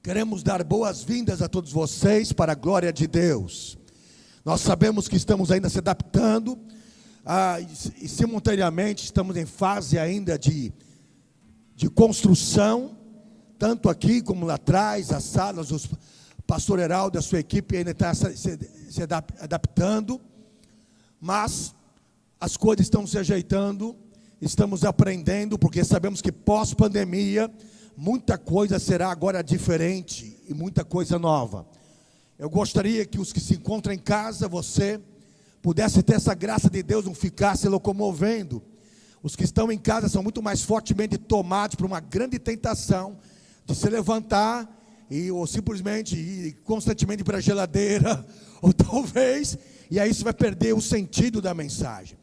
Queremos dar boas-vindas a todos vocês para a glória de Deus. Nós sabemos que estamos ainda se adaptando e simultaneamente estamos em fase ainda de construção, tanto aqui como lá atrás, as salas, o pastor Heraldo e a sua equipe ainda está se adaptando, mas as coisas estão se ajeitando, estamos aprendendo, porque sabemos que pós-pandemia, muita coisa será agora diferente e muita coisa nova. Eu gostaria que os que se encontram em casa, você pudesse ter essa graça de Deus, não ficar se locomovendo. Os que estão em casa são muito mais fortemente tomados por uma grande tentação de se levantar ou simplesmente ir constantemente para a geladeira, ou talvez, e aí você vai perder o sentido da mensagem.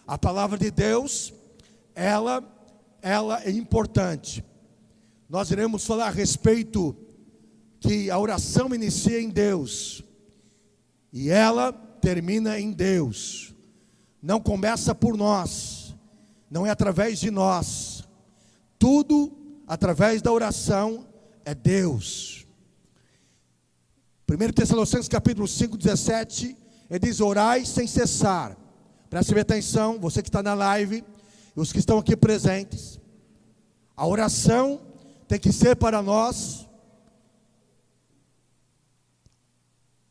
A palavra de Deus, ela é importante. Nós iremos falar a respeito que a oração inicia em Deus e ela termina em Deus. Não começa por nós, não é através de nós. Tudo através da oração é Deus. 1 Tessalonicenses capítulo 5, 17, ele diz: orai sem cessar. Preste bem atenção, você que está na live e os que estão aqui presentes. A oração tem que ser para nós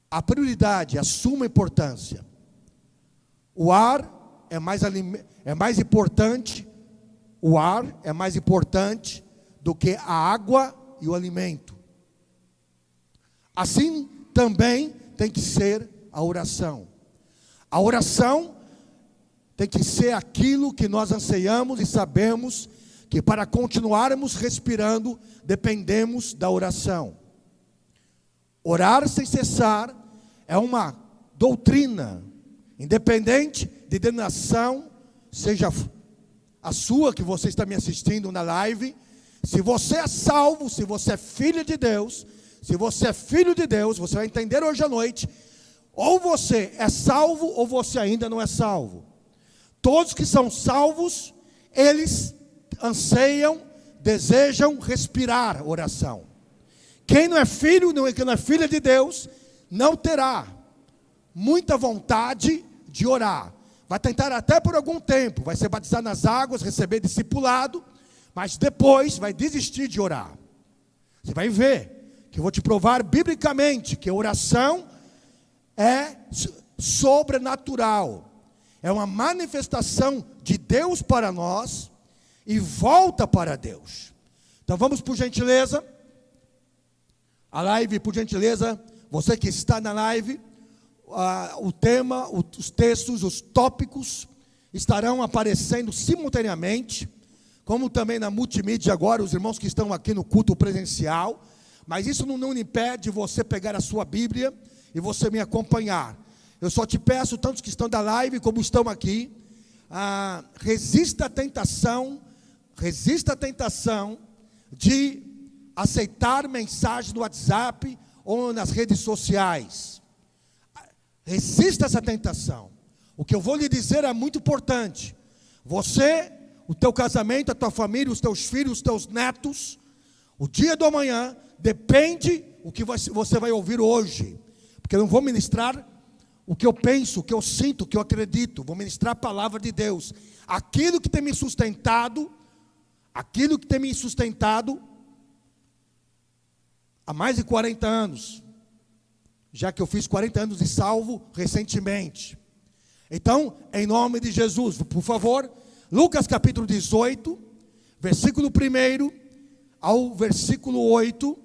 a prioridade, a suma importância. O ar é mais importante, o ar é mais importante do que a água e o alimento. Assim também tem que ser a oração. A oração tem que ser aquilo que nós anseiamos e sabemos que para continuarmos respirando, dependemos da oração. Orar sem cessar é uma doutrina, independente de denominação, seja a sua, que você está me assistindo na live. Se você é salvo, se você é filho de Deus, você vai entender hoje à noite, ou você é salvo, ou você ainda não é salvo. Todos que são salvos, eles anseiam, desejam respirar oração. Quem não é filho, quem não é filha de Deus, não terá muita vontade de orar. Vai tentar até por algum tempo, vai ser batizado nas águas, receber discipulado, mas depois vai desistir de orar. Você vai ver, que eu vou te provar biblicamente, que a oração é sobrenatural. É uma manifestação de Deus para nós, e volta para Deus. Então vamos, por gentileza, a live, por gentileza, você que está na live, o tema, os textos, os tópicos estarão aparecendo simultaneamente, como também na multimídia agora, os irmãos que estão aqui no culto presencial, mas isso não impede você pegar a sua Bíblia e você me acompanhar. Eu só te peço, tantos que estão da live como estão aqui, resista à tentação de aceitar mensagens no WhatsApp ou nas redes sociais. Resista essa tentação. O que eu vou lhe dizer é muito importante. Você, o teu casamento, a tua família, os teus filhos, os teus netos, o dia do amanhã depende o que você vai ouvir hoje. Porque eu não vou ministrar o que eu penso, o que eu sinto, o que eu acredito. Vou ministrar a palavra de Deus. Aquilo que tem me sustentado há mais de 40 anos, já que eu fiz 40 anos de salvo recentemente. Então, em nome de Jesus, por favor, Lucas capítulo 18, versículo 1 ao versículo 8,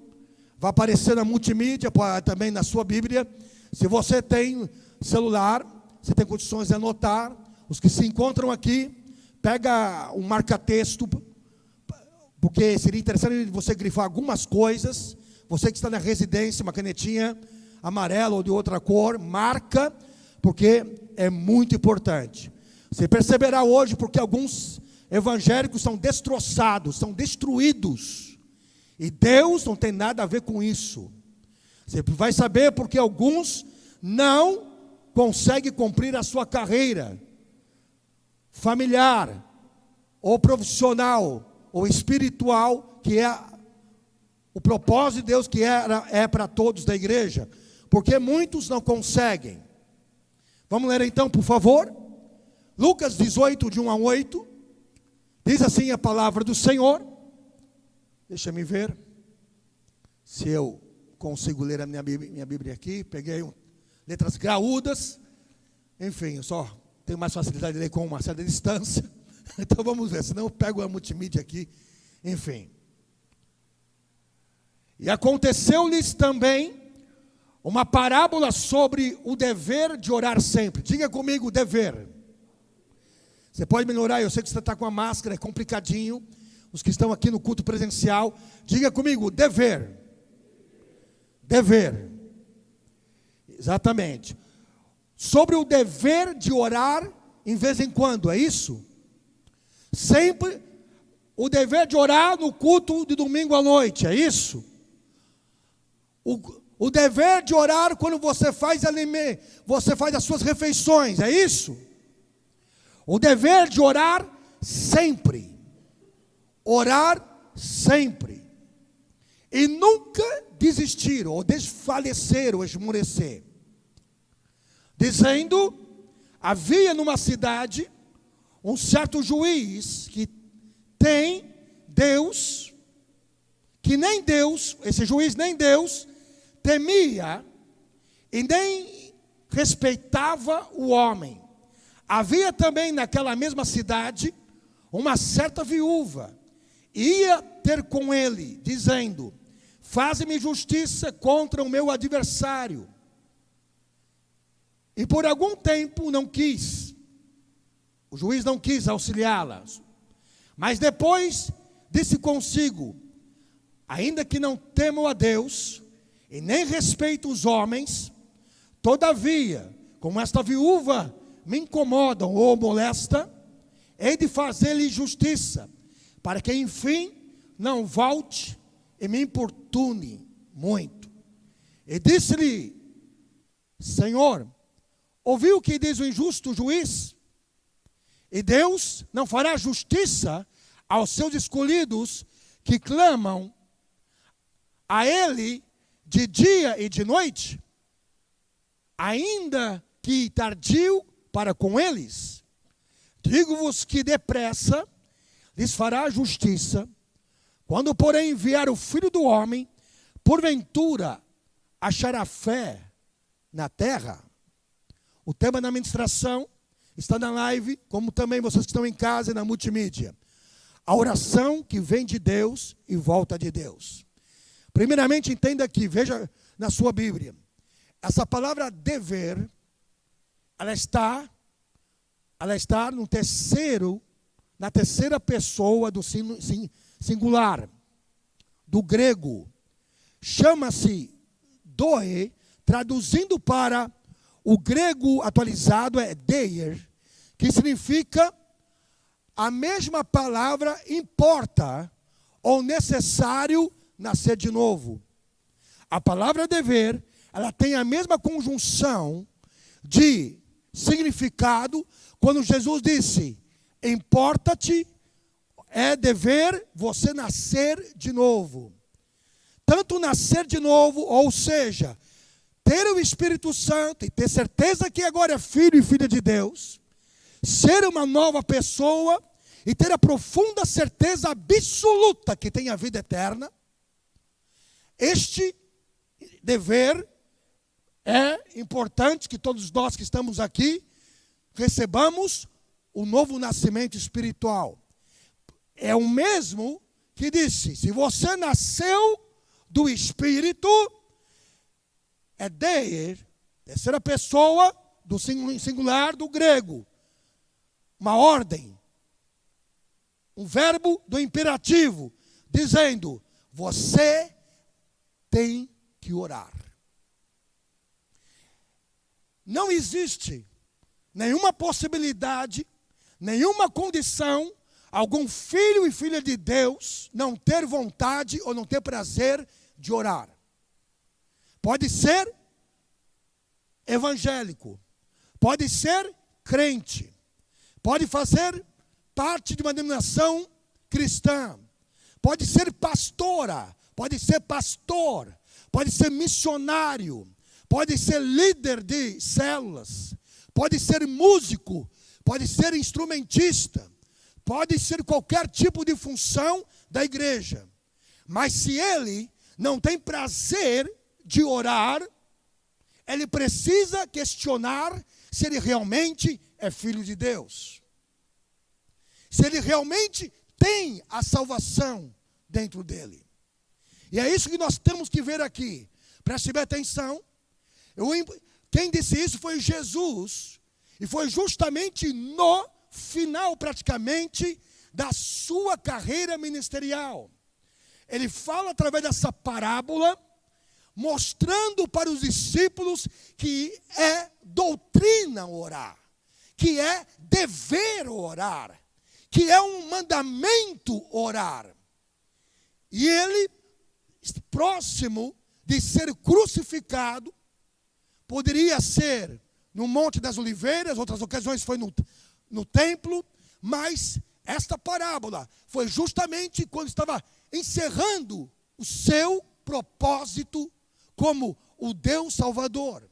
vai aparecer na multimídia, também na sua Bíblia. Se você tem celular, você tem condições de anotar. Os que se encontram aqui, pega um marca-texto, porque seria interessante você grifar algumas coisas. Você que está na residência, uma canetinha amarela ou de outra cor, marca, porque é muito importante. Você perceberá hoje porque alguns evangélicos são destroçados, são destruídos, e Deus não tem nada a ver com isso. Você vai saber porque alguns não conseguem cumprir a sua carreira familiar, ou profissional, ou espiritual, que é o propósito de Deus que é para todos da igreja, porque muitos não conseguem. Vamos ler então, por favor, Lucas 18, de 1 a 8, diz assim a palavra do Senhor. Deixa me ver se eu consigo ler a minha Bíblia aqui. Peguei letras graúdas, enfim, eu só tenho mais facilidade de ler com uma certa distância. Então vamos ver, senão eu pego a multimídia aqui, enfim. E aconteceu-lhes também uma parábola sobre o dever de orar sempre. Diga comigo, dever. Você pode melhorar, eu sei que você está com a máscara, é complicadinho. Os que estão aqui no culto presencial, diga comigo, dever. Dever. Exatamente. Sobre o dever de orar em vez em quando, é isso? Sempre o dever de orar no culto de domingo à noite, é isso? O dever de orar quando você faz as suas refeições, é isso? O dever de orar sempre. Orar sempre. E nunca desistir, ou desfalecer, ou esmorecer. Dizendo, havia numa cidade um certo juiz que tem Deus, que nem Deus, esse juiz nem Deus, temia e nem respeitava o homem. Havia também naquela mesma cidade uma certa viúva, ia ter com ele, dizendo, faze-me justiça contra o meu adversário. E por algum tempo não quis, o juiz não quis auxiliá-la, mas depois disse consigo, ainda que não temo a Deus, e nem respeito os homens, todavia, como esta viúva me incomoda ou molesta, hei de fazer-lhe justiça, para que enfim não volte e me importune muito. E disse-lhe, Senhor, ouviu o que diz o injusto juiz? E Deus não fará justiça aos seus escolhidos que clamam a Ele de dia e de noite, ainda que tardio para com eles? Digo-vos que depressa lhes fará justiça. Quando, porém, vier o Filho do Homem, porventura achará fé na terra? O tema da ministração está na live, como também vocês que estão em casa e na multimídia. A oração que vem de Deus e volta de Deus. Primeiramente, entenda aqui, veja na sua Bíblia. Essa palavra dever, ela está na terceira pessoa do singular, do grego. Chama-se doe, traduzindo para o grego atualizado é deier, que significa a mesma palavra importa ou necessário nascer de novo. A palavra dever, ela tem a mesma conjunção de significado quando Jesus disse, importa-te, é dever você nascer de novo. Tanto nascer de novo, ou seja, ter o Espírito Santo e ter certeza que agora é filho e filha de Deus, ser uma nova pessoa e ter a profunda certeza absoluta que tem a vida eterna. Este dever é importante que todos nós que estamos aqui recebamos o novo nascimento espiritual. É o mesmo que disse, se você nasceu do Espírito, é deier, terceira pessoa do singular do grego, uma ordem, um verbo do imperativo, dizendo, você tem que orar. Não existe nenhuma possibilidade, nenhuma condição, algum filho e filha de Deus não ter vontade ou não ter prazer de orar. Pode ser evangélico, pode ser crente, pode fazer parte de uma denominação cristã, pode ser pastora, pode ser pastor, pode ser missionário, pode ser líder de células, pode ser músico, pode ser instrumentista, pode ser qualquer tipo de função da igreja. Mas se ele não tem prazer de orar, ele precisa questionar se ele realmente é filho de Deus. Se ele realmente tem a salvação dentro dele. E é isso que nós temos que ver aqui. Preste bem atenção. Quem disse isso foi Jesus. E foi justamente no final, praticamente, da sua carreira ministerial. Ele fala através dessa parábola, mostrando para os discípulos que é doutrina orar, que é dever orar, que é um mandamento orar. E ele, próximo de ser crucificado, poderia ser no Monte das Oliveiras, outras ocasiões foi no templo, mas esta parábola foi justamente quando estava encerrando o seu propósito como o Deus Salvador.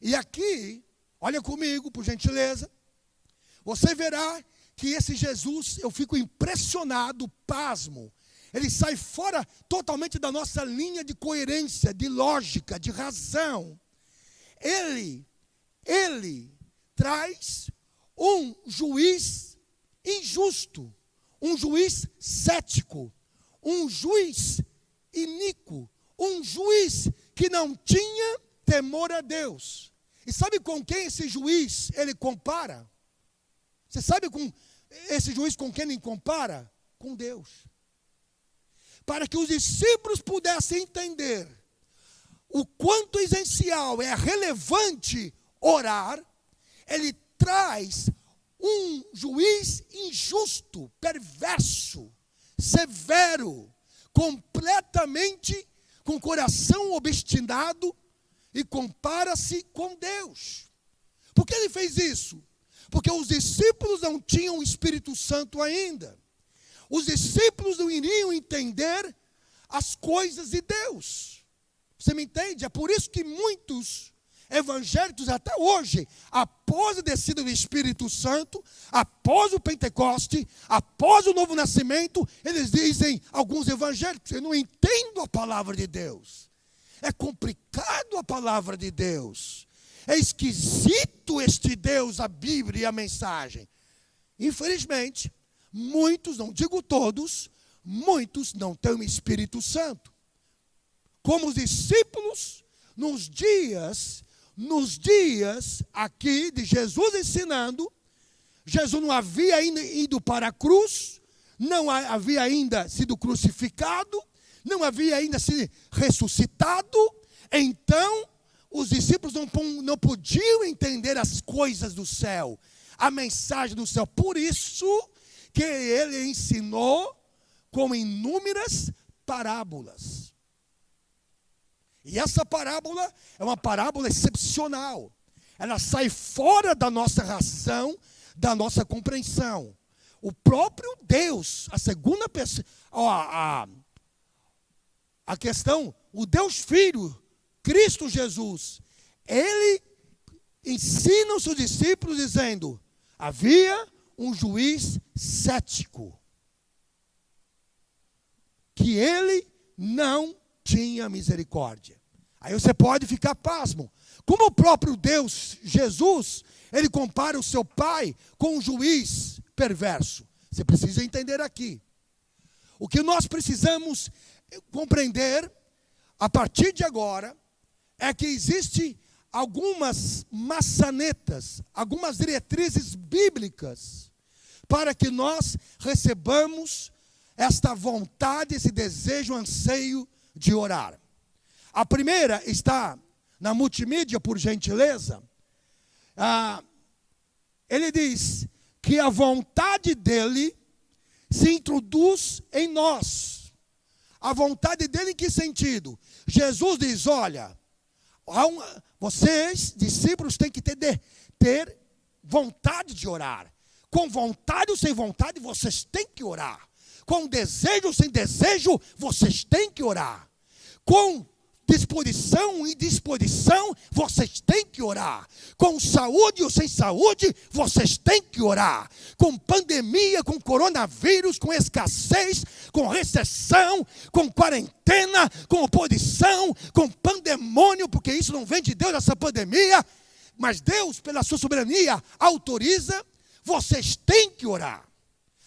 E aqui, olha comigo, por gentileza, você verá que esse Jesus, eu fico impressionado, pasmo. Ele sai fora totalmente da nossa linha de coerência, de lógica, de razão. Ele traz um juiz injusto, um juiz cético, um juiz iníquo, um juiz que não tinha temor a Deus. E sabe com quem esse juiz ele compara? Você sabe com esse juiz com quem ele compara? Com Deus. Para que os discípulos pudessem entender o quanto essencial é relevante orar, ele traz um juiz injusto, perverso, severo, completamente com coração obstinado, e compara-se com Deus. Por que ele fez isso? Porque os discípulos não tinham o Espírito Santo ainda. Os discípulos não iriam entender as coisas de Deus. Você me entende? É por isso que muitos evangélicos até hoje, após a descida do Espírito Santo, após o Pentecoste, após o novo nascimento, eles dizem, alguns evangélicos, eu não entendo a palavra de Deus. É complicado a palavra de Deus. É esquisito este Deus, a Bíblia e a mensagem. Infelizmente, muitos, não digo todos, muitos não têm o Espírito Santo. Como os discípulos, nos dias aqui de Jesus ensinando, Jesus não havia ainda ido para a cruz, não havia ainda sido crucificado, não havia ainda sido ressuscitado. Então, os discípulos não podiam entender as coisas do céu, a mensagem do céu. Por isso que ele ensinou com inúmeras parábolas. E essa parábola é uma parábola excepcional. Ela sai fora da nossa razão, da nossa compreensão. O próprio Deus, a segunda pessoa, a questão, o Deus Filho, Cristo Jesus, ele ensina os seus discípulos dizendo, havia um juiz cético, que ele não tinha misericórdia. Aí você pode ficar pasmo. Como o próprio Deus, Jesus, ele compara o seu pai com um juiz perverso. Você precisa entender aqui. O que nós precisamos compreender, a partir de agora, é que existe algumas maçanetas, algumas diretrizes bíblicas, para que nós recebamos esta vontade, esse desejo, anseio de orar. A primeira está na multimídia, por gentileza. Ele diz que a vontade dele se introduz em nós. A vontade dele em que sentido? Jesus diz, olha, vocês, discípulos, têm que ter vontade de orar. Com vontade ou sem vontade, vocês têm que orar. Com desejo ou sem desejo, vocês têm que orar. Com disposição e indisposição, vocês têm que orar. Com saúde ou sem saúde, vocês têm que orar. Com pandemia, com coronavírus, com escassez, com recessão, com quarentena, com oposição, com pandemônio, porque isso não vem de Deus, essa pandemia. Mas Deus, pela sua soberania, autoriza, vocês têm que orar.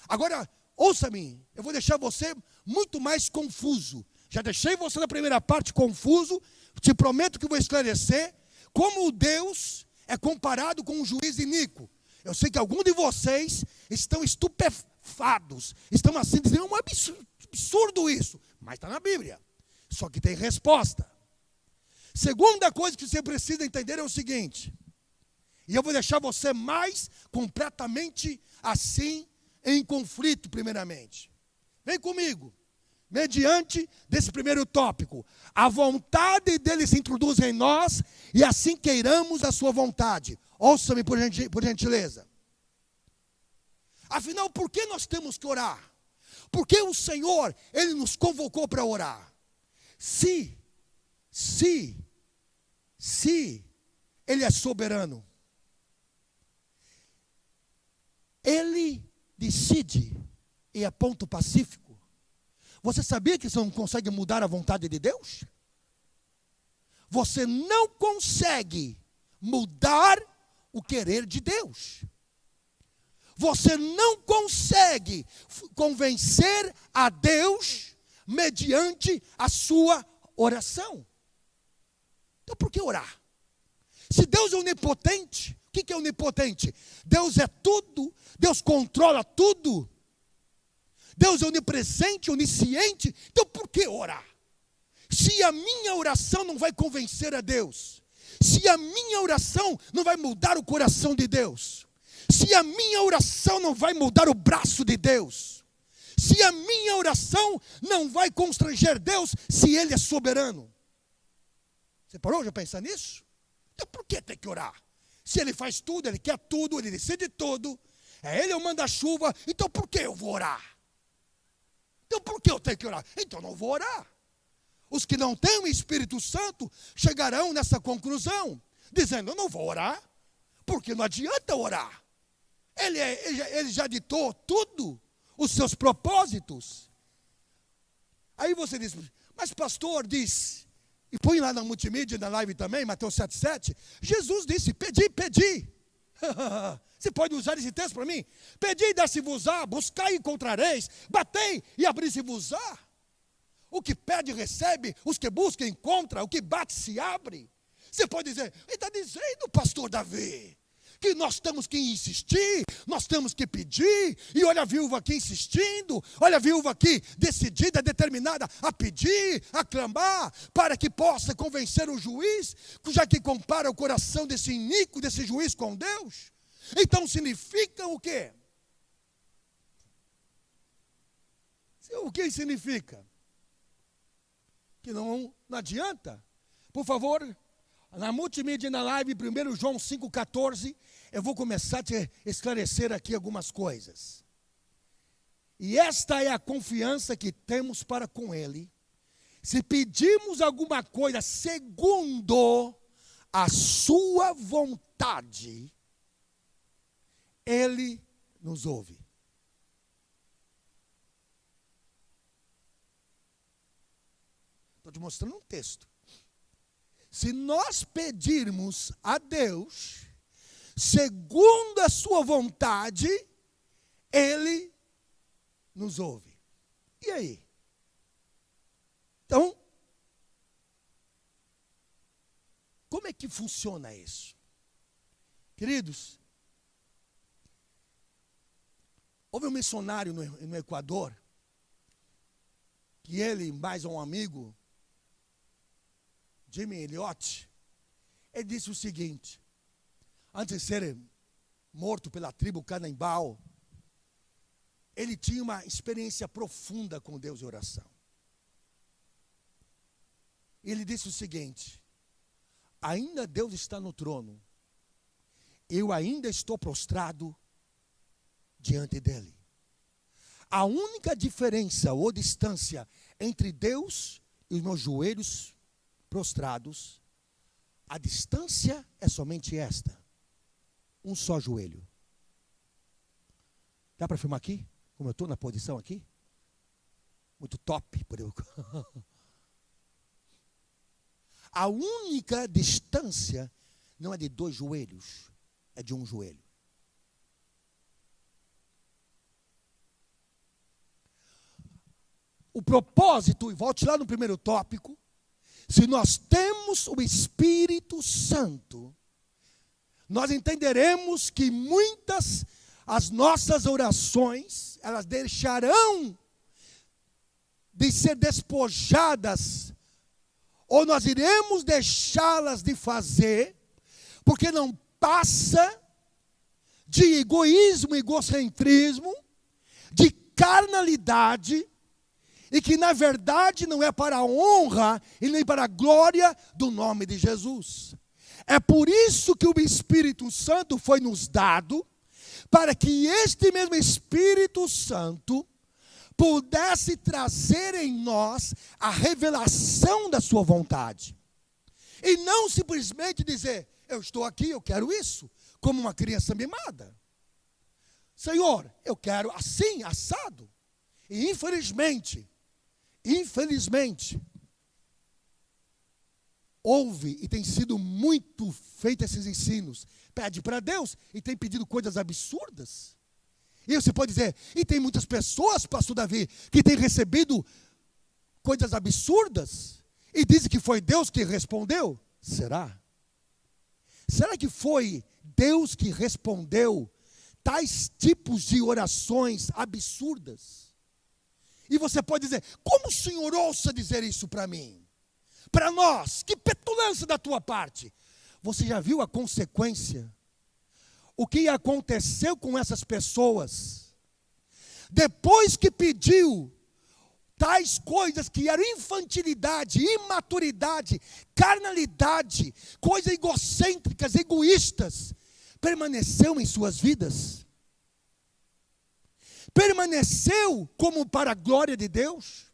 Agora, ouça-me, eu vou deixar você muito mais confuso. Já deixei você na primeira parte confuso, te prometo que vou esclarecer como Deus é comparado com um juiz iníquo. Eu sei que alguns de vocês estão estupefados, estão assim dizendo, é um absurdo isso, mas está na Bíblia, só que tem resposta. Segunda coisa que você precisa entender é o seguinte, e eu vou deixar você mais completamente assim, em conflito primeiramente. Vem comigo. Mediante desse primeiro tópico, a vontade dele se introduz em nós e assim queiramos a sua vontade. Ouça-me por gentileza. Afinal, por que nós temos que orar? Porque o Senhor, Ele nos convocou para orar. Se Ele é soberano, Ele decide e é ponto pacífico. Você sabia que você não consegue mudar a vontade de Deus? Você não consegue mudar o querer de Deus. Você não consegue convencer a Deus mediante a sua oração. Então por que orar? Se Deus é onipotente, o que é onipotente? Deus é tudo, Deus controla tudo. Deus é onipresente, onisciente, então por que orar? Se a minha oração não vai convencer a Deus, se a minha oração não vai mudar o coração de Deus, se a minha oração não vai mudar o braço de Deus, se a minha oração não vai constranger Deus, se Ele é soberano. Você parou de pensar nisso? Então por que tem que orar? Se Ele faz tudo, Ele quer tudo, Ele decide tudo, é Ele o manda-chuva, então por que eu vou orar? Então por que eu tenho que orar? Então eu não vou orar. Os que não têm o Espírito Santo chegarão nessa conclusão, dizendo, eu não vou orar, porque não adianta orar. Ele já ditou tudo, os seus propósitos. Aí você diz, mas pastor diz, e põe lá na multimídia, na live também, Mateus 7,7, Jesus disse, pedi. Você pode usar esse texto para mim? Pedi e dar-se-vos-á, buscai e encontrareis, batei e abri-se-vos-á. O que pede recebe, os que buscam encontra, o que bate se abre. Você pode dizer, ele está dizendo, pastor Davi, que nós temos que insistir, nós temos que pedir, e olha a viúva aqui insistindo, olha a viúva aqui decidida, determinada a pedir, a clamar, para que possa convencer o juiz, já que compara o coração desse iníquo, desse juiz com Deus. Então significa o quê? O que significa? Que não adianta. Por favor, na multimídia e na live, 1 João 5,14, eu vou começar a te esclarecer aqui algumas coisas. E esta é a confiança que temos para com Ele. Se pedirmos alguma coisa segundo a sua vontade, Ele nos ouve. Estou te mostrando um texto. Se nós pedirmos a Deus, segundo a sua vontade, Ele nos ouve. E aí? Então, como é que funciona isso? Queridos, houve um missionário no Equador, que ele, mais um amigo, Jimmy Elliot, ele disse o seguinte, antes de ser morto pela tribo canibal, ele tinha uma experiência profunda com Deus e oração. Ele disse o seguinte, ainda Deus está no trono, eu ainda estou prostrado diante dele. A única diferença ou distância entre Deus e os meus joelhos prostrados, a distância é somente esta. Um só joelho. Dá para filmar aqui? Como eu estou na posição aqui? Muito top. A única distância não é de 2 joelhos, é de um joelho. O propósito, e volte lá no primeiro tópico, se nós temos o Espírito Santo, nós entenderemos que muitas as nossas orações, elas deixarão de ser despojadas, ou nós iremos deixá-las de fazer, porque não passa de egoísmo, egocentrismo, de carnalidade, e que na verdade não é para a honra e nem para a glória do nome de Jesus. É por isso que o Espírito Santo foi nos dado, para que este mesmo Espírito Santo pudesse trazer em nós a revelação da sua vontade. E não simplesmente dizer, eu estou aqui, eu quero isso, como uma criança mimada. Senhor, eu quero assim, assado. E infelizmente, houve e tem sido muito feito esses ensinos. Pede para Deus e tem pedido coisas absurdas. E você pode dizer, e tem muitas pessoas, pastor Davi, que têm recebido coisas absurdas e dizem que foi Deus que respondeu. Será? Será que foi Deus que respondeu tais tipos de orações absurdas? E você pode dizer, como o Senhor ousa dizer isso para mim? Para nós, que petulância da tua parte. Você já viu a consequência? O que aconteceu com essas pessoas? Depois que pediu tais coisas que eram infantilidade, imaturidade, carnalidade, coisas egocêntricas, egoístas, permaneceu em suas vidas? Permaneceu como para a glória de Deus?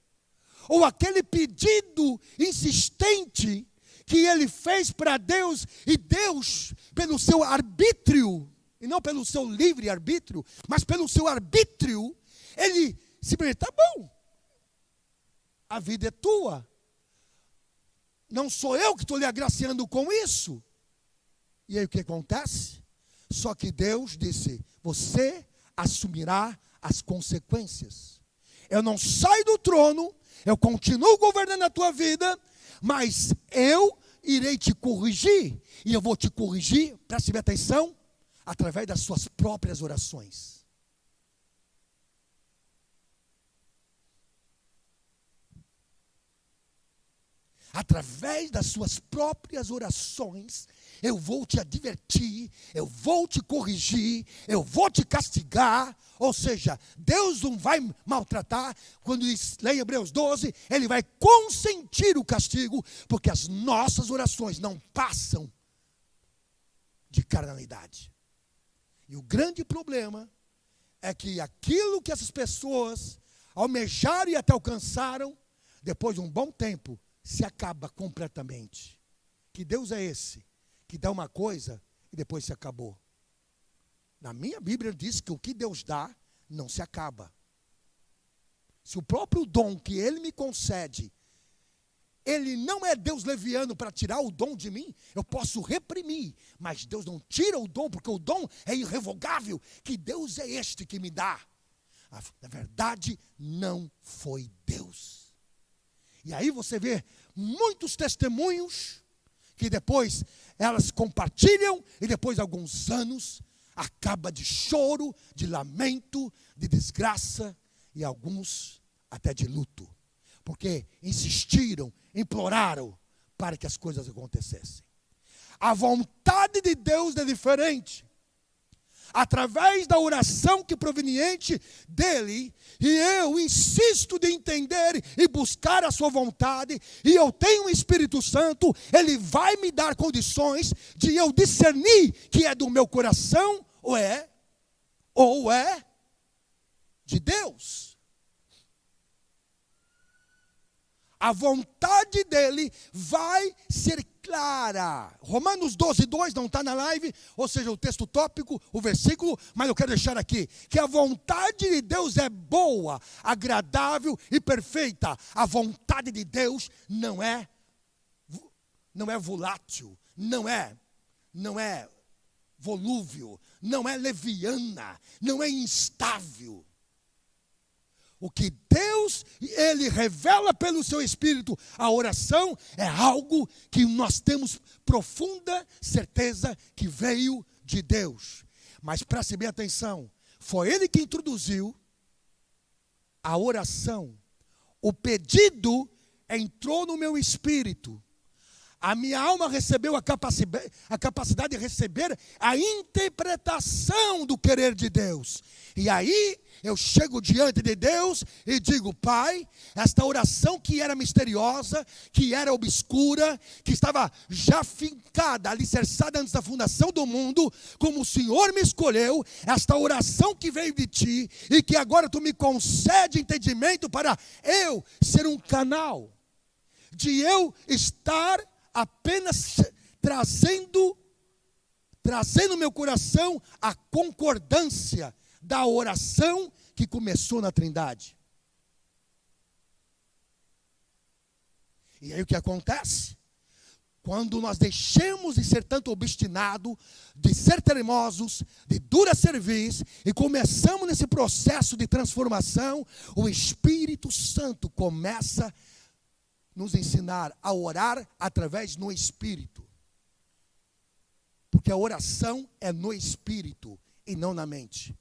Ou aquele pedido insistente que ele fez para Deus, e Deus, pelo seu arbítrio, e não pelo seu livre arbítrio, mas pelo seu arbítrio, ele simplesmente, tá bom, a vida é tua, não sou eu que estou lhe agraciando com isso. E aí o que acontece? Só que Deus disse, você assumirá as consequências. Eu não saio do trono, eu continuo governando a tua vida, mas eu irei te corrigir, e eu vou te corrigir, preste bem atenção, através das suas próprias orações. Através das suas próprias orações, eu vou te advertir, eu vou te corrigir, eu vou te castigar. Ou seja, Deus não vai maltratar. Quando lê em Hebreus 12, Ele vai consentir o castigo, porque as nossas orações não passam de carnalidade. E o grande problema é que aquilo que essas pessoas almejaram e até alcançaram, depois de um bom tempo, se acaba completamente. Que Deus é esse que dá uma coisa e depois se acabou? Na minha Bíblia diz que o que Deus dá não se acaba. Se o próprio dom que Ele me concede, Ele não é Deus leviano para tirar o dom de mim, eu posso reprimir, mas Deus não tira o dom, porque o dom é irrevogável. Que Deus é este que me dá? Na verdade, não foi Deus. E aí você vê muitos testemunhos que depois elas compartilham e depois de alguns anos acaba de choro, de lamento, de desgraça e alguns até de luto. Porque insistiram, imploraram para que as coisas acontecessem. A vontade de Deus é diferente. Através da oração que é proveniente dEle, e eu insisto de entender e buscar a sua vontade, e eu tenho o Espírito Santo, Ele vai me dar condições de eu discernir que é do meu coração, ou é de Deus. A vontade dele vai ser clara. Romanos 12:2 não está na live, ou seja, o texto tópico, o versículo, mas eu quero deixar aqui, que a vontade de Deus é boa, agradável e perfeita. A vontade de Deus não é volátil, não é volúvel, não é leviana, não é instável. O que Deus, Ele revela pelo seu Espírito, a oração é algo que nós temos profunda certeza que veio de Deus. Mas preste bem atenção, foi Ele que introduziu a oração. O pedido entrou no meu espírito. A minha alma recebeu a capacidade de receber a interpretação do querer de Deus. E aí eu chego diante de Deus e digo: Pai, esta oração que era misteriosa, que era obscura, que estava já fincada, alicerçada antes da fundação do mundo, como o Senhor me escolheu, esta oração que veio de Ti e que agora Tu me concede entendimento para eu ser um canal, de eu estar apenas trazendo no meu coração a concordância da oração que começou na Trindade. E aí o que acontece? Quando nós deixamos de ser tanto obstinados, de ser teimosos, de dura cerviz, e começamos nesse processo de transformação, o Espírito Santo começa a nos ensinar a orar através no Espírito. Porque a oração é no Espírito e não na mente.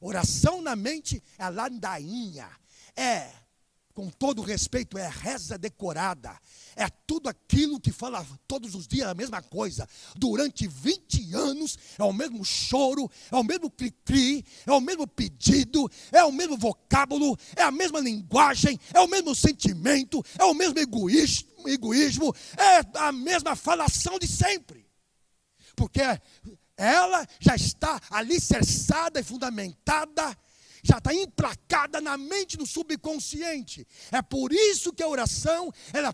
Oração na mente é ladainha, com todo respeito, é reza decorada, é tudo aquilo que fala todos os dias a mesma coisa. Durante 20 anos é o mesmo choro, é o mesmo cri-cri, é o mesmo pedido, é o mesmo vocábulo, é a mesma linguagem, é o mesmo sentimento, é o mesmo egoísmo, é a mesma falação de sempre. Porque ela já está alicerçada e fundamentada, já está emplacada na mente, no subconsciente. É por isso que a oração, ela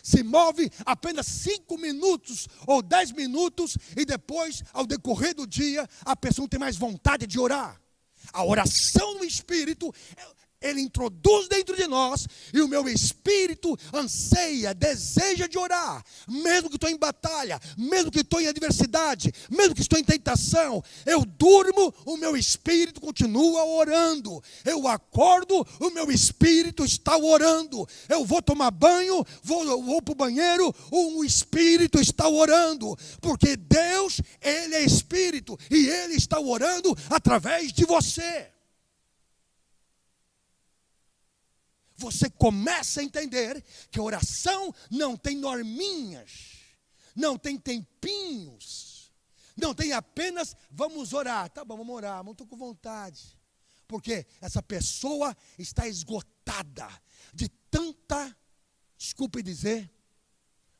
se move apenas 5 minutos ou 10 minutos, e depois, ao decorrer do dia, a pessoa não tem mais vontade de orar. A oração no Espírito, Ele introduz dentro de nós, e o meu espírito anseia, deseja de orar, mesmo que estou em batalha, mesmo que estou em adversidade, mesmo que estou em tentação. Eu durmo, o meu espírito continua orando. Eu acordo, o meu espírito está orando. Eu vou tomar banho, vou para o banheiro, o espírito está orando. Porque Deus, Ele é espírito, e Ele está orando através de você. Você começa a entender que a oração não tem norminhas, não tem tempinhos, não tem apenas vamos orar. Tá bom, vamos orar, não estou com vontade. Porque essa pessoa está esgotada de tanta, desculpe dizer,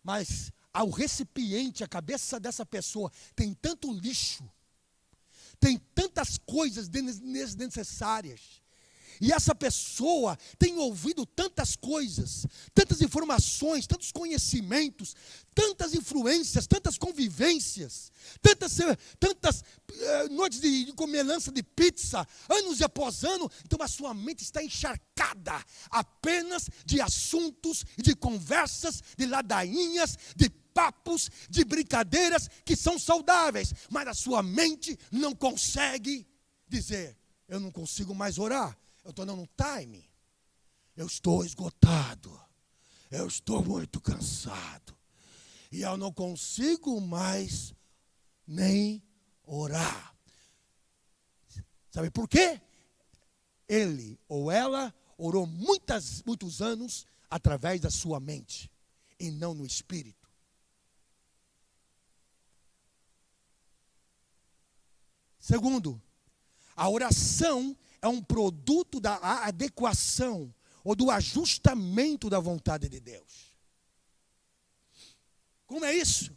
mas ao recipiente, a cabeça dessa pessoa tem tanto lixo, tem tantas coisas desnecessárias. E essa pessoa tem ouvido tantas coisas, tantas informações, tantos conhecimentos, tantas influências, tantas convivências, tantas noites de comelança de pizza, anos após ano. Então a sua mente está encharcada apenas de assuntos, de conversas, de ladainhas, de papos, de brincadeiras que são saudáveis. Mas a sua mente não consegue dizer: eu não consigo mais orar. Eu estou no time, eu estou esgotado, eu estou muito cansado, e eu não consigo mais nem orar. Sabe por quê? Ele ou ela orou muitos anos através da sua mente, e não no espírito. Segundo, a oração é um produto da adequação ou do ajustamento da vontade de Deus. Como é isso?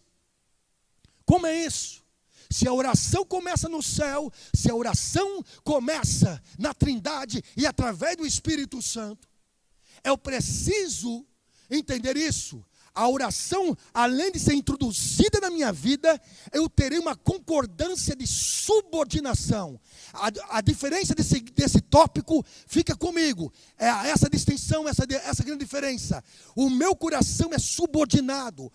Como é isso? Se a oração começa no céu, se a oração começa na Trindade e através do Espírito Santo, eu preciso entender isso. A oração, além de ser introduzida na minha vida, eu terei uma concordância de subordinação. A diferença desse tópico fica comigo. É essa distinção, essa grande diferença. O meu coração é subordinado.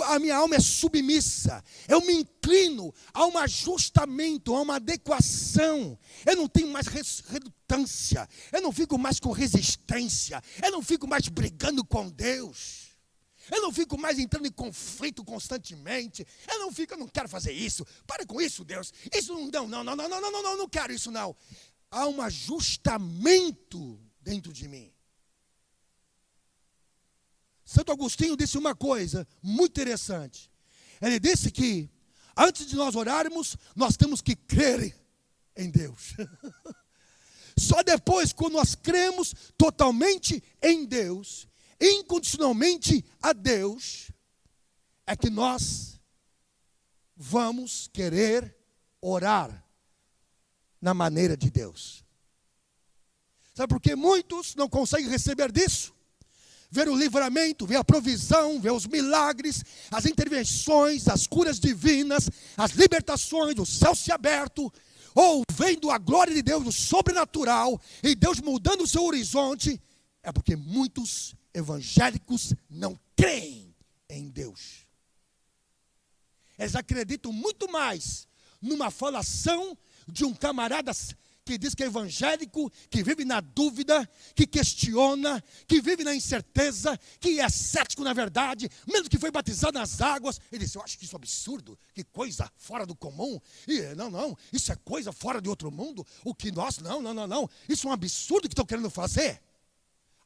A minha alma é submissa. Eu me inclino a um ajustamento, a uma adequação. Eu não tenho mais redundância. Eu não fico mais com resistência. Eu não fico mais brigando com Deus. Eu não fico mais entrando em conflito constantemente. Eu não quero fazer isso. Para com isso, Deus. Isso não quero isso não. Há um ajustamento dentro de mim. Santo Agostinho disse uma coisa muito interessante. Ele disse que antes de nós orarmos, nós temos que crer em Deus. Só depois, quando nós cremos totalmente em Deus, incondicionalmente a Deus, é que nós vamos querer orar na maneira de Deus. Sabe por que muitos não conseguem receber disso? Ver o livramento, ver a provisão, ver os milagres, as intervenções, as curas divinas, as libertações, o céu se aberto, ou vendo a glória de Deus, o sobrenatural, e Deus mudando o seu horizonte, é porque muitos evangélicos não creem em Deus. Eles acreditam muito mais numa falação de um camarada que diz que é evangélico, que vive na dúvida, que questiona, que vive na incerteza, que é cético na verdade, mesmo que foi batizado nas águas. Ele diz, eu acho que isso é absurdo, que coisa fora do comum. E não, isso é coisa fora de outro mundo. O que nós, não, isso é um absurdo que estão querendo fazer.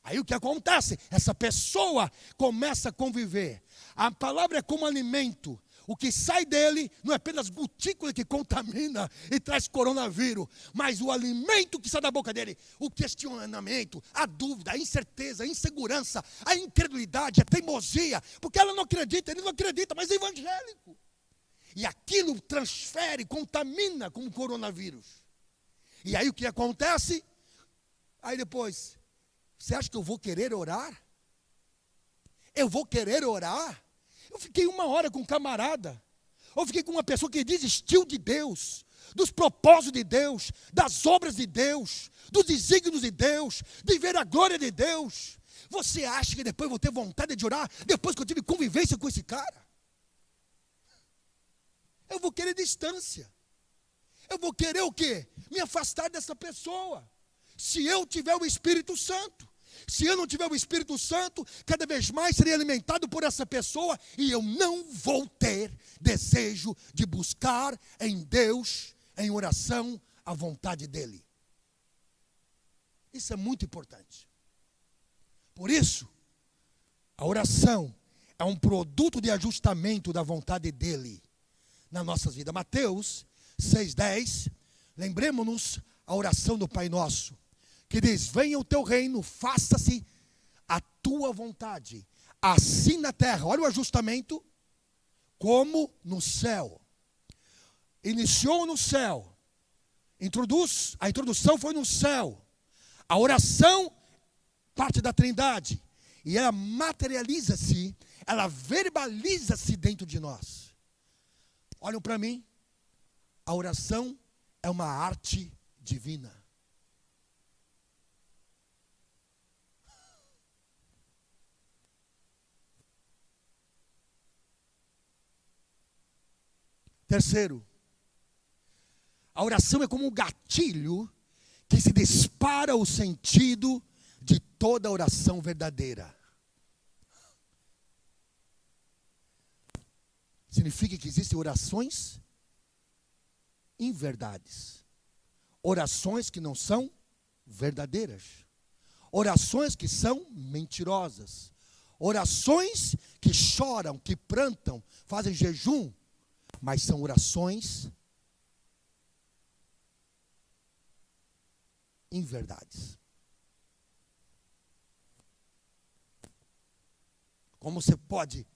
Aí o que acontece? Essa pessoa começa a conviver. A palavra é como alimento. O que sai dele não é apenas gotícula que contamina e traz coronavírus, mas o alimento que sai da boca dele, o questionamento, a dúvida, a incerteza, a insegurança, a incredulidade, a teimosia, porque ela não acredita, ele não acredita, mas é evangélico. E aquilo transfere, contamina como coronavírus. E aí o que acontece? Aí depois... Você acha que eu vou querer orar? Eu vou querer orar? Eu fiquei 1 hora com um camarada. Eu fiquei com uma pessoa que desistiu de Deus, dos propósitos de Deus, das obras de Deus, dos desígnios de Deus, de ver a glória de Deus. Você acha que depois eu vou ter vontade de orar, depois que eu tive convivência com esse cara? Eu vou querer distância. Eu vou querer o quê? Me afastar dessa pessoa. Se eu tiver o Espírito Santo. Se eu não tiver o Espírito Santo, cada vez mais serei alimentado por essa pessoa e eu não vou ter desejo de buscar em Deus, em oração, a vontade dEle. Isso é muito importante. Por isso, a oração é um produto de ajustamento da vontade dEle nas nossas vidas. Mateus 6,10, lembremos-nos a oração do Pai Nosso, que diz, venha o teu reino, faça-se a tua vontade, assim na terra, olha o ajustamento, como no céu. Iniciou no céu, a introdução foi no céu, a oração parte da Trindade, e ela materializa-se, ela verbaliza-se dentro de nós. Olhem para mim, a oração é uma arte divina. Terceiro, a oração é como um gatilho que se dispara o sentido de toda oração verdadeira. Significa que existem orações inverdades, orações que não são verdadeiras, orações que são mentirosas, orações que choram, que prantam, fazem jejum, mas são orações inverdades. Como você pode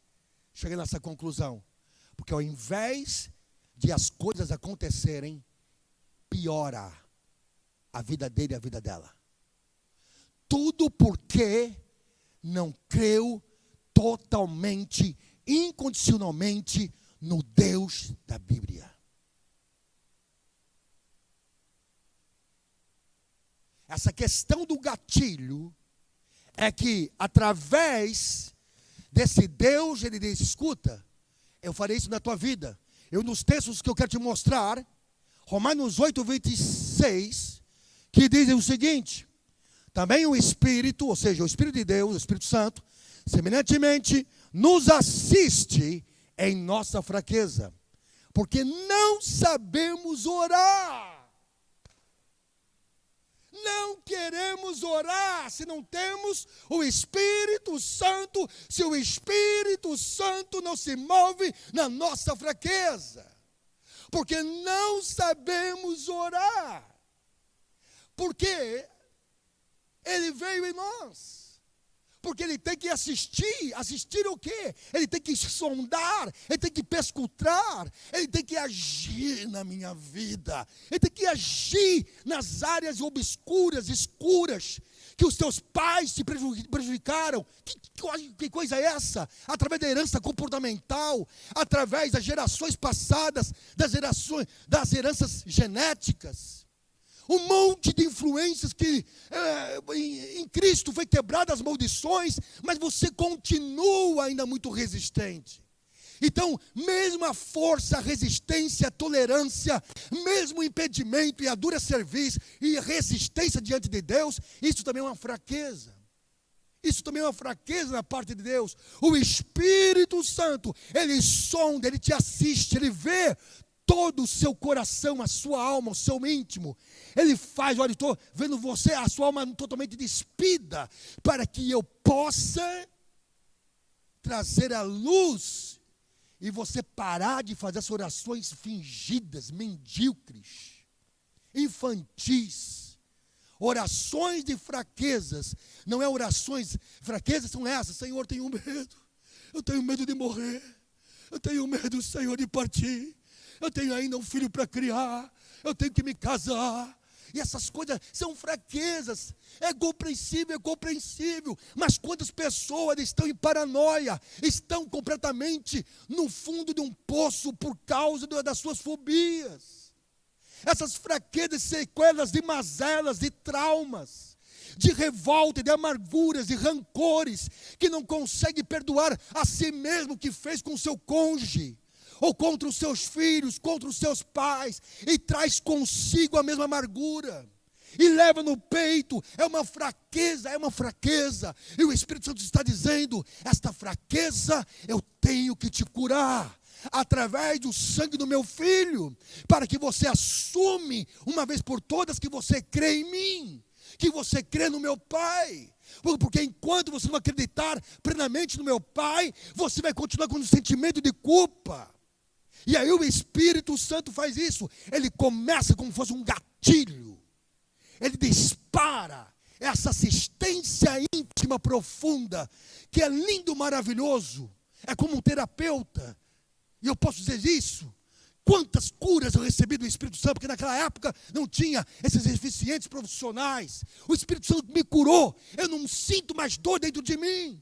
chegar nessa conclusão? Porque ao invés de as coisas acontecerem, piora a vida dele e a vida dela. Tudo porque não creu totalmente, incondicionalmente no Deus da Bíblia. Essa questão do gatilho é que através desse Deus, ele diz, escuta, eu farei isso na tua vida. Eu nos textos que eu quero te mostrar, Romanos 8, 26, que dizem o seguinte: também o Espírito, ou seja, o Espírito de Deus, o Espírito Santo, semelhantemente, nos assiste em nossa fraqueza, porque não sabemos orar. Não queremos orar se não temos o Espírito Santo, se o Espírito Santo não se move na nossa fraqueza. Porque não sabemos orar. Porque Ele veio em nós. Porque Ele tem que assistir. Assistir o quê? Ele tem que sondar, Ele tem que perscrutar, Ele tem que agir na minha vida. Ele tem que agir nas áreas obscuras, escuras, que os teus pais te prejudicaram. Que coisa é essa? Através da herança comportamental, através das gerações passadas, das heranças genéticas. Um monte de influências que em Cristo foi quebrada as maldições, mas você continua ainda muito resistente. Então, mesmo a força, a resistência, a tolerância, mesmo o impedimento e a dura serviço e a resistência diante de Deus, isso também é uma fraqueza. Isso também é uma fraqueza da parte de Deus. O Espírito Santo, Ele sonda, Ele te assiste, Ele vê todo o seu coração, a sua alma, o seu íntimo. Ele faz, olha, estou vendo você, a sua alma totalmente despida, para que eu possa trazer a luz e você parar de fazer essas orações fingidas, medíocres, infantis, orações de fraquezas. Não é orações, fraquezas são essas: Senhor, eu tenho medo de morrer, eu tenho medo, Senhor, de partir, eu tenho ainda um filho para criar, eu tenho que me casar. E essas coisas são fraquezas. É compreensível. Mas quantas pessoas estão em paranoia, estão completamente no fundo de um poço por causa das suas fobias. Essas fraquezas, sequelas de mazelas, de traumas, de revolta, de amarguras, de rancores, que não consegue perdoar a si mesmo que fez com o seu cônjuge, ou contra os seus filhos, contra os seus pais, e traz consigo a mesma amargura, e leva no peito. É uma fraqueza, e o Espírito Santo está dizendo: esta fraqueza eu tenho que te curar, através do sangue do meu filho, para que você assume, uma vez por todas, que você crê em mim, que você crê no meu Pai. Porque enquanto você não acreditar plenamente no meu Pai, você vai continuar com um sentimento de culpa. E aí o Espírito Santo faz isso. Ele começa como se fosse um gatilho. Ele dispara essa assistência íntima profunda, que é lindo, maravilhoso. É como um terapeuta. E eu posso dizer isso. Quantas curas eu recebi do Espírito Santo, porque naquela época não tinha esses eficientes profissionais. O Espírito Santo me curou. Eu não sinto mais dor dentro de mim.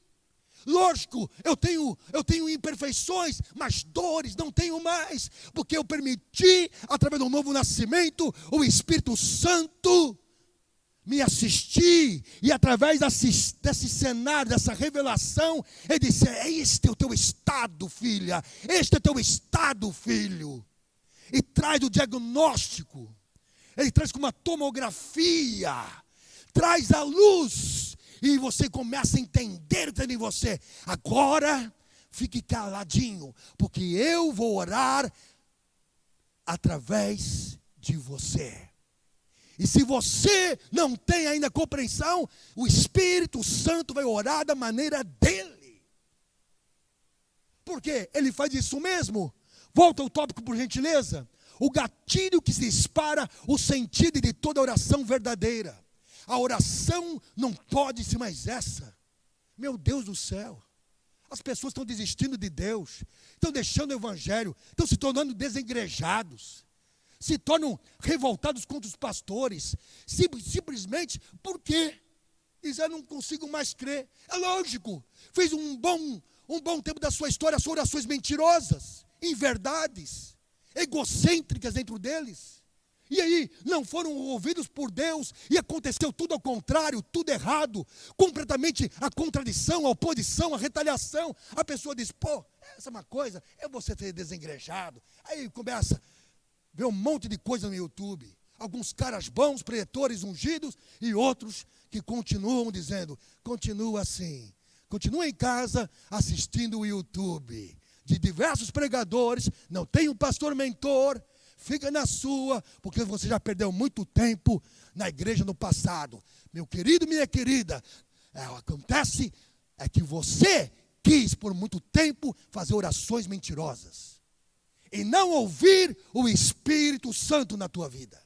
Lógico, eu tenho imperfeições, mas dores não tenho mais, porque eu permiti, através do novo nascimento, o Espírito Santo me assistir, e através desse cenário, dessa revelação, ele disse: este é o teu estado, filha, este é o teu estado, filho, e traz o diagnóstico, ele traz com uma tomografia, traz a luz, e você começa a entender dentro de você: agora fique caladinho, porque eu vou orar através de você. E se você não tem ainda compreensão, o Espírito Santo vai orar da maneira dele. Por quê? Ele faz isso mesmo. Volta ao tópico, por gentileza. O gatilho que se dispara o sentido de toda oração verdadeira. A oração não pode ser mais essa. Meu Deus do céu. As pessoas estão desistindo de Deus, estão deixando o evangelho, estão se tornando desengrejados, se tornam revoltados contra os pastores, simplesmente porque dizem, eu não consigo mais crer. É lógico, fez um bom tempo da sua história, as orações mentirosas, inverdades, egocêntricas dentro deles. E aí, não foram ouvidos por Deus, e aconteceu tudo ao contrário, tudo errado, completamente a contradição, a oposição, a retaliação. A pessoa diz, pô, essa é uma coisa, é você ter desengrejado. Aí começa a ver um monte de coisa no YouTube. Alguns caras bons, pretores, ungidos, e outros que continuam dizendo, continua assim. Continua em casa assistindo o YouTube de diversos pregadores, não tem um pastor mentor. Fica na sua, porque você já perdeu muito tempo na igreja no passado. Meu querido, minha querida, acontece que você quis por muito tempo fazer orações mentirosas e não ouvir o Espírito Santo na tua vida.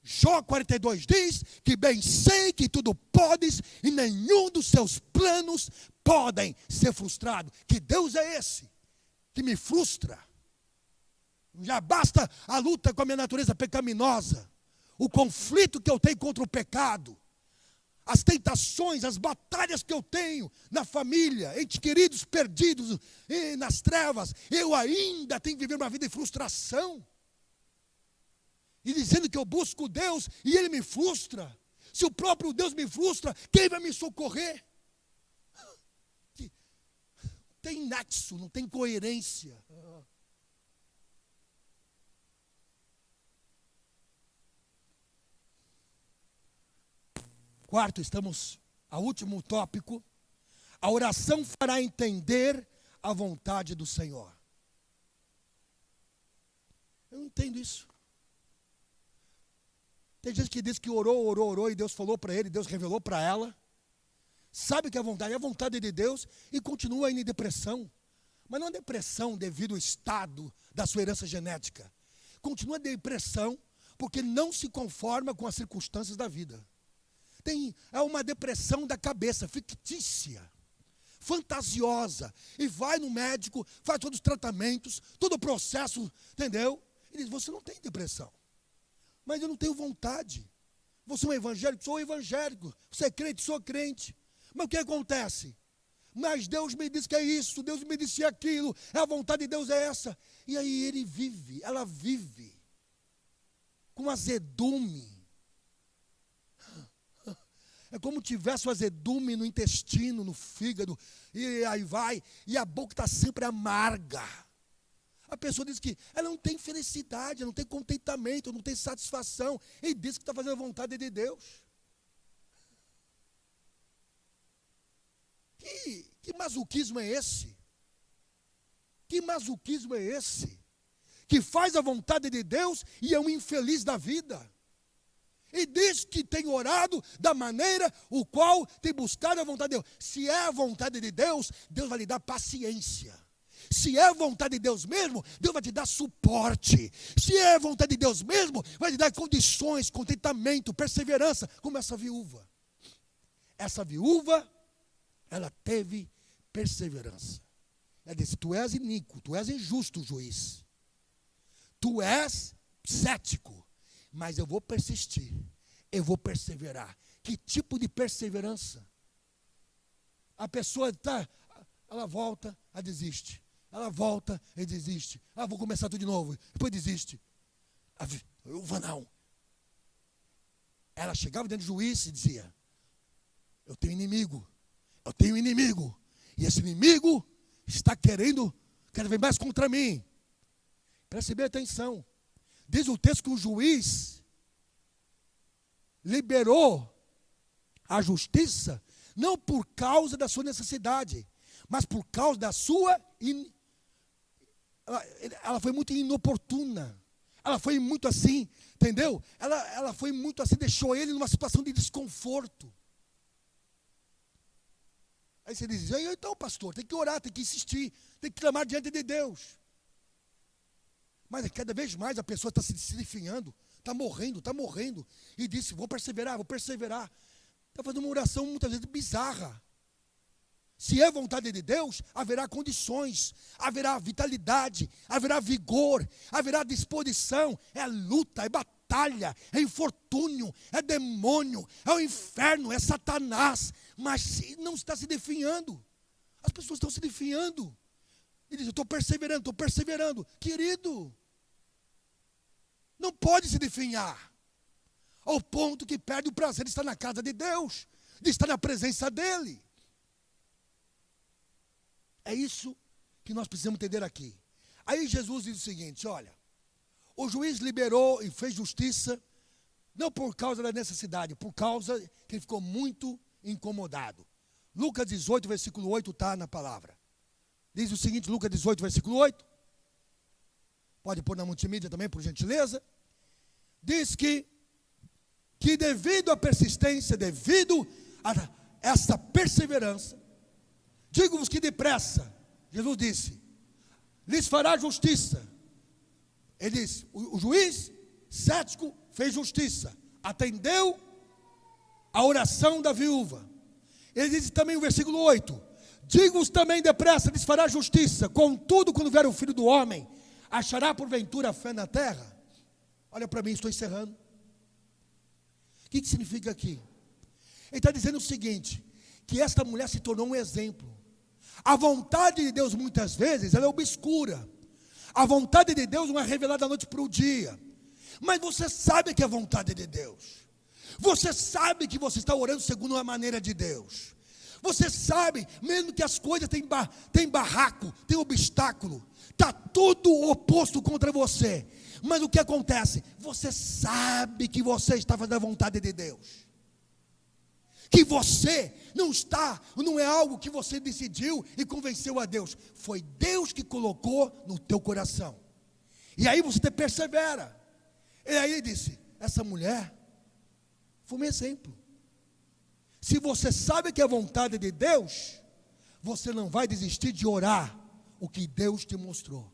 Jó 42 diz que bem sei que tudo podes e nenhum dos seus planos podem ser frustrados. Que Deus é esse que me frustra? Já basta a luta com a minha natureza pecaminosa, o conflito que eu tenho contra o pecado, as tentações, as batalhas que eu tenho na família, entre queridos perdidos e nas trevas. Eu ainda tenho que viver uma vida de frustração. E dizendo que eu busco Deus e Ele me frustra. Se o próprio Deus me frustra, quem vai me socorrer? Não tem nexo, não tem coerência. Quarto, estamos ao último tópico. A oração fará entender a vontade do Senhor. Eu não entendo isso. Tem gente que diz que orou e Deus falou para ele, Deus revelou para ela. Sabe que é a vontade de Deus e continua indo em depressão. Mas não é depressão devido ao estado da sua herança genética. Continua em depressão porque não se conforma com as circunstâncias da vida. É uma depressão da cabeça, fictícia, fantasiosa. E vai no médico, faz todos os tratamentos, todo o processo, entendeu? E diz, você não tem depressão. Mas eu não tenho vontade. Você é um evangélico? Sou evangélico. Você é crente? Sou crente. Mas o que acontece? Mas Deus me disse que é isso, Deus me disse aquilo, a vontade de Deus é essa. E aí ela vive com azedume. É como tivesse o azedume no intestino, no fígado, e aí vai, e a boca está sempre amarga. A pessoa diz que ela não tem felicidade, ela não tem contentamento, não tem satisfação, e diz que está fazendo a vontade de Deus. Que masoquismo é esse? Que masoquismo é esse? Que faz a vontade de Deus e é um infeliz da vida. E diz que tem orado da maneira o qual tem buscado a vontade de Deus. Se é a vontade de Deus, Deus vai lhe dar paciência. Se é a vontade de Deus mesmo, Deus vai te dar suporte. Se é a vontade de Deus mesmo, vai te dar condições, contentamento, perseverança, como essa viúva. Essa viúva, ela teve perseverança. Ela disse, tu és iníquo, tu és injusto, juiz. Tu és cético. Mas eu vou persistir, eu vou perseverar. Que tipo de perseverança? A pessoa ela volta, ela desiste. Ela volta e desiste. Vou começar tudo de novo, depois desiste. A viúva não. Ela chegava dentro do juiz e dizia, eu tenho inimigo. E esse inimigo está querendo ver mais contra mim. Preste bem atenção. Diz o texto que o juiz liberou a justiça, não por causa da sua necessidade, mas por causa da sua... Ela foi muito inoportuna. Ela foi muito assim, entendeu? Ela foi muito assim, deixou ele numa situação de desconforto. Aí você diz, então pastor, tem que orar, tem que insistir, tem que clamar diante de Deus. Mas cada vez mais a pessoa está se definhando, está morrendo. E disse, vou perseverar. Está fazendo uma oração muitas vezes bizarra. Se é vontade de Deus, haverá condições, haverá vitalidade, haverá vigor, haverá disposição. É luta, é batalha, é infortúnio, é demônio, é o inferno, é Satanás. Mas não está se definhando. As pessoas estão se definhando. E dizem, estou perseverando. Querido, não pode se definhar. Ao ponto que perde o prazer de estar na casa de Deus, de estar na presença dEle. É isso que nós precisamos entender aqui. Aí Jesus diz o seguinte, olha, o juiz liberou e fez justiça, não por causa da necessidade, por causa que ele ficou muito incomodado. Lucas 18, versículo 8 está na palavra. Diz o seguinte, Lucas 18, versículo 8. Pode pôr na multimídia também, por gentileza. Diz que devido à persistência, devido a essa perseverança, digo-vos que depressa, Jesus disse, lhes fará justiça. Ele disse, o juiz cético fez justiça, atendeu a oração da viúva. Ele diz também o versículo 8, digo-vos também depressa, lhes fará justiça, contudo quando vier o Filho do Homem, achará porventura fé na terra? Olha para mim, estou encerrando. O que significa aqui? Ele está dizendo o seguinte, que esta mulher se tornou um exemplo. A vontade de Deus muitas vezes, ela é obscura. A vontade de Deus não é revelada da noite para o dia. Mas você sabe que é a vontade de Deus. Você sabe que você está orando segundo a maneira de Deus. Você sabe, mesmo que as coisas têm barraco, tem obstáculo, está tudo oposto contra você. Mas o que acontece? Você sabe que você está fazendo a vontade de Deus. Que você não é algo que você decidiu e convenceu a Deus. Foi Deus que colocou no teu coração. E aí você persevera. E aí ele disse, essa mulher foi um exemplo. Se você sabe que é vontade de Deus, você não vai desistir de orar o que Deus te mostrou.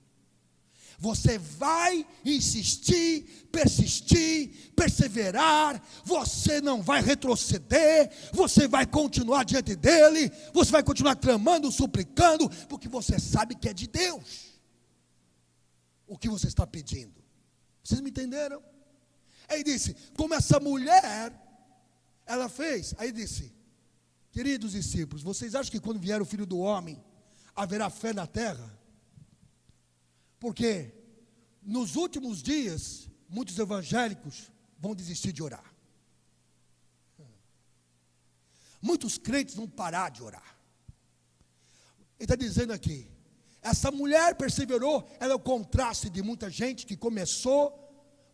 Você vai insistir, persistir, perseverar, você não vai retroceder, você vai continuar diante dEle, você vai continuar clamando, suplicando, porque você sabe que é de Deus o que você está pedindo. Vocês me entenderam? Aí disse, como essa mulher, ela fez, aí disse, queridos discípulos, vocês acham que quando vier o Filho do Homem, haverá fé na terra? Porque nos últimos dias, muitos evangélicos vão desistir de orar. Muitos crentes vão parar de orar. Ele está dizendo aqui, essa mulher perseverou, ela é o contraste de muita gente que começou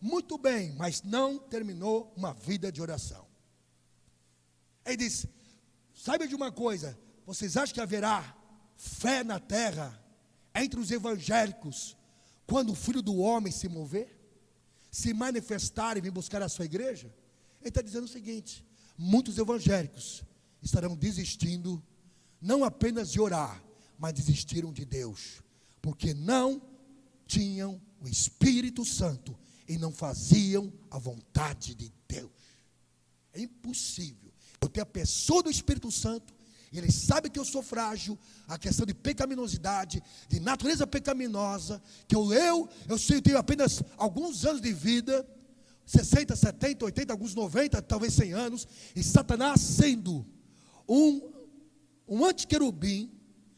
muito bem, mas não terminou uma vida de oração. Ele diz, saiba de uma coisa, vocês acham que haverá fé na terra entre os evangélicos quando o Filho do Homem se mover, se manifestar e vir buscar a sua igreja? Ele está dizendo o seguinte, muitos evangélicos estarão desistindo, não apenas de orar, mas desistiram de Deus, porque não tinham o Espírito Santo e não faziam a vontade de Deus. É impossível eu ter a pessoa do Espírito Santo, e Ele sabe que eu sou frágil, a questão de pecaminosidade, de natureza pecaminosa, que eu sei, eu tenho apenas alguns anos de vida, 60, 70, 80, alguns 90, talvez 100 anos, e Satanás sendo um antiquerubim,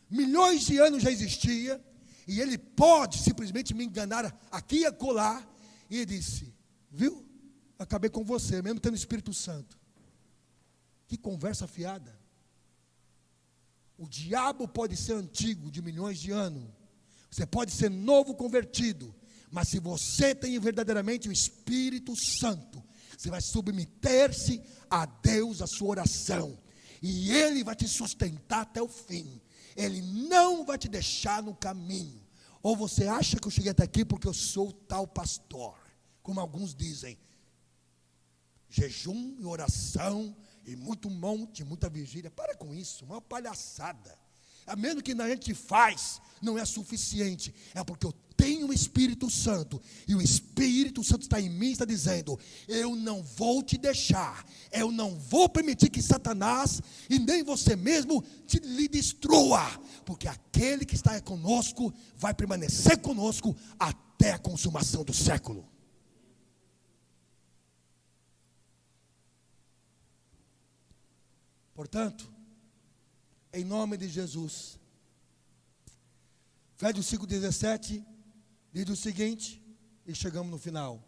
milhões de anos já existia, e ele pode simplesmente me enganar aqui e acolá, e ele disse, viu, acabei com você, mesmo tendo o Espírito Santo. Que conversa fiada. O diabo pode ser antigo, de milhões de anos, você pode ser novo convertido, mas se você tem verdadeiramente o Espírito Santo, você vai submeter-se a Deus, a sua oração, e Ele vai te sustentar até o fim. Ele não vai te deixar no caminho. Ou você acha que eu cheguei até aqui porque eu sou tal pastor, como alguns dizem, jejum e oração, e muito monte, muita vigília. Para com isso, uma palhaçada. A menos que a gente faz, não é suficiente, é porque eu tenho o Espírito Santo, e o Espírito Santo está em mim, está dizendo: eu não vou te deixar, eu não vou permitir que Satanás e nem você mesmo lhe destrua, porque aquele que está conosco vai permanecer conosco até a consumação do século. Portanto, em nome de Jesus, Efésios 5,17 diz o seguinte, e chegamos no final: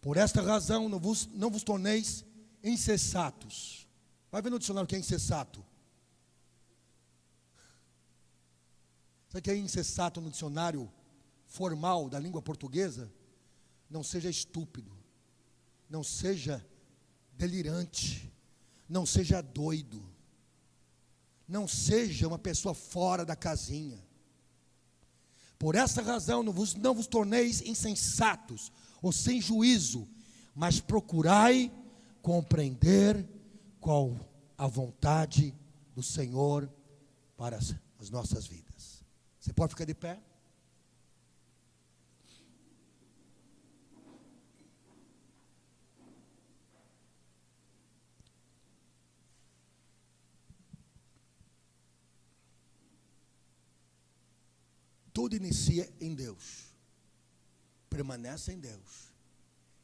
por esta razão não vos torneis insensatos. Vai ver no dicionário o que é insensato. Sabe o que é insensato no dicionário formal da língua portuguesa? Não seja estúpido, não seja delirante, não seja doido, não seja uma pessoa fora da casinha. Por essa razão não vos torneis insensatos ou sem juízo, mas procurai compreender qual a vontade do Senhor para as nossas vidas. Você pode ficar de pé? Tudo inicia em Deus, permanece em Deus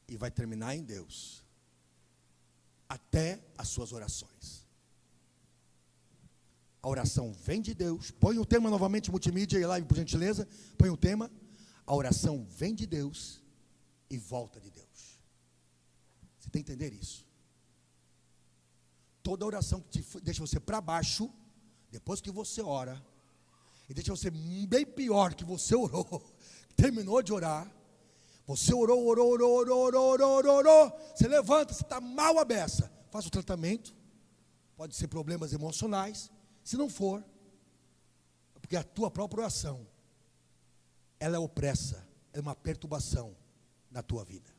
e vai terminar em Deus, até as suas orações. A oração vem de Deus. Põe o tema novamente, multimídia e live, por gentileza. Põe o tema: a oração vem de Deus e volta de Deus. Você tem que entender isso. Toda oração que deixa você para baixo, depois que você ora, e deixa você bem pior que você orou, terminou de orar, você orou, você levanta, você está mal à beça, faz o tratamento, pode ser problemas emocionais, se não for, é porque a tua própria oração, ela é opressa, é uma perturbação na tua vida.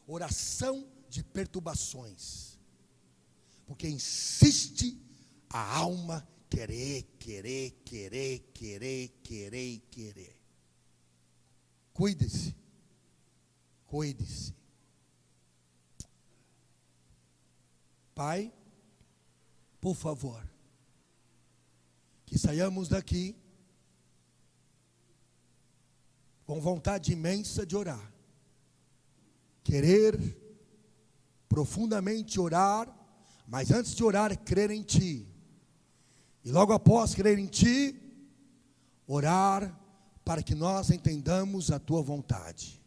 Oração de perturbações, porque insiste a alma querer. Cuide-se. Pai, por favor, que saiamos daqui com vontade imensa de orar, querer profundamente orar, mas antes de orar, crer em Ti. E logo após crer em Ti, orar para que nós entendamos a Tua vontade.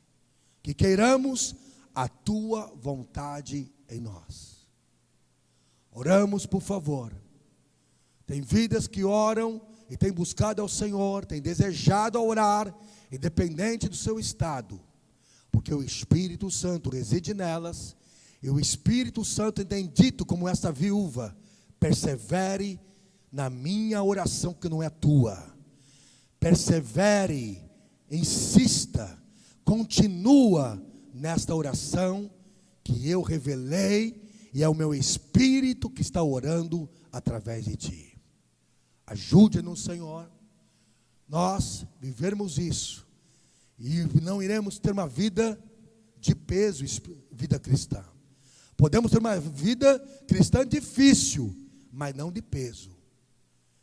Que queiramos a Tua vontade em nós. Oramos, por favor. Tem vidas que oram e têm buscado ao Senhor, têm desejado orar, independente do seu estado. Porque o Espírito Santo reside nelas. E o Espírito Santo tem dito, como esta viúva: persevere na minha oração que não é tua. Persevere, insista, continua nesta oração que eu revelei, e é o meu Espírito que está orando através de ti. Ajude-nos, Senhor, nós vivermos isso, e não iremos ter uma vida de peso, vida cristã. Podemos ter uma vida cristã difícil, mas não de peso.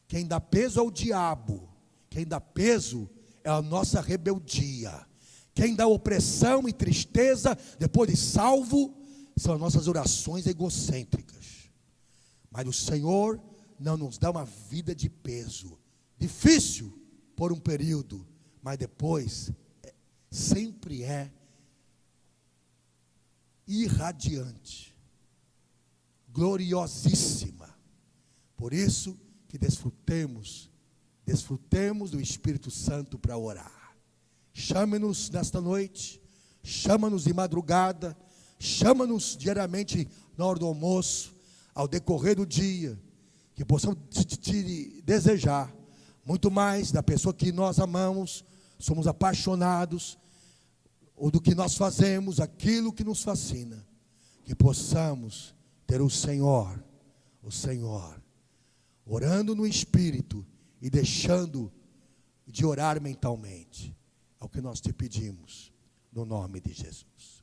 Quem dá peso é o diabo. Quem dá peso é a nossa rebeldia. Quem dá opressão e tristeza depois de salvo são as nossas orações egocêntricas. Mas o Senhor não nos dá uma vida de peso. Difícil por um período, mas depois sempre é irradiante, gloriosíssima. Por isso que desfrutemos do Espírito Santo para orar. Chame-nos nesta noite, chama-nos de madrugada, chama-nos diariamente na hora do almoço, ao decorrer do dia, que possamos te desejar muito mais da pessoa que nós amamos, somos apaixonados, ou do que nós fazemos, aquilo que nos fascina, que possamos ter o Senhor, orando no Espírito e deixando de orar mentalmente. É o que nós te pedimos, no nome de Jesus.